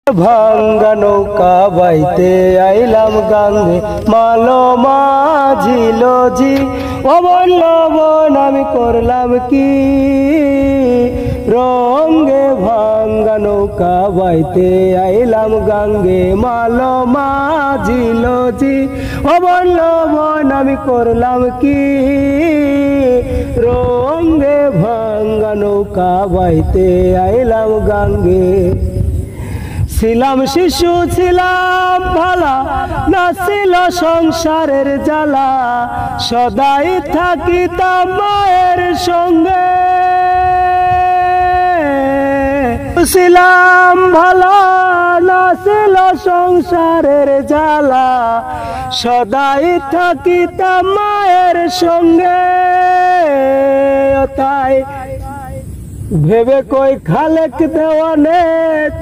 ভাঙ্গা নৌকা বাইতে আইলাম গাঙ্গে মালো মাঝিল জি অবলবন আমি করলাম কি রঙ্গে ভাঙ্গা নৌকা বাইতে আইলাম গাঙ্গে মালো মাঝিল জি অবলবন আমি করলাম কি রঙ্গে ভাঙ্গা নৌকা বাইতে আইলাম গাঙ্গে। ছিলাম শিশু ছিলাম ভালা না ছিল সংসারের জ্বালা সদাই থাকিতাম মায়ের সঙ্গে। ছিলাম ভালা না ছিল সংসারের জ্বালা সদাই থাকিতাম মায়ের সঙ্গে। তাই ভেবে কই খালেক দেওয়ানে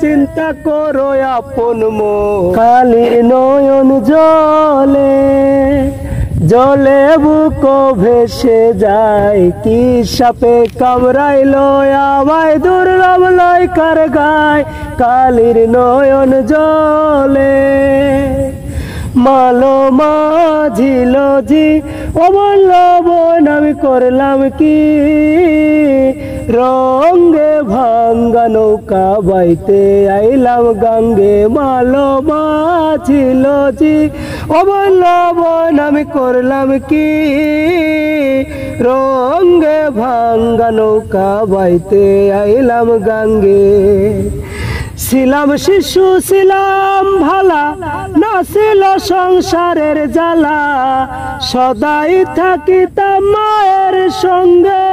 চিন্তা করো আপন মন কালির নয়ন জলে জলে বুক ভেসে যায় কি সাপে কামড়াইলো আমায় দুর্লভ লয় কার গায় কালির নয়ন জলে মালো মাঝিল জি অবলবন আমি করলাম কি রঙ্গে ভাঙ্গা নৌকা বাইতে আইলাম গাঙ্গে মালো মাঝিল জি অবলবন আমি করলাম কি রঙ্গে ভাঙ্গা নৌকা বাইতে আইলাম গাঙ্গে। ছিলাম শিশু ছিলাম ভালা না ছিল সংসারের জ্বালা সদাই থাকিতাম মায়ের সঙ্গে।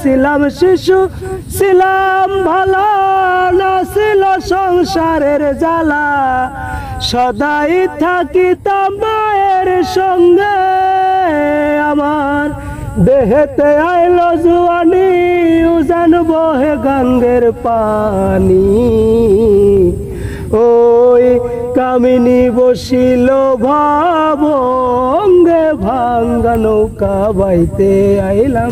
ছিলাম শিশু ছিলাম ভালা না ছিল সংসারের জ্বালা সদাই থাকিতাম মায়ের সঙ্গে। আমার দেহেতে আইলো জুয়ানি উজান বহে গঙ্গের পানি ওই কামিনী বসিল ভাবঙ্গে ভাঙ্গা নৌকা বাইতে আইলাম।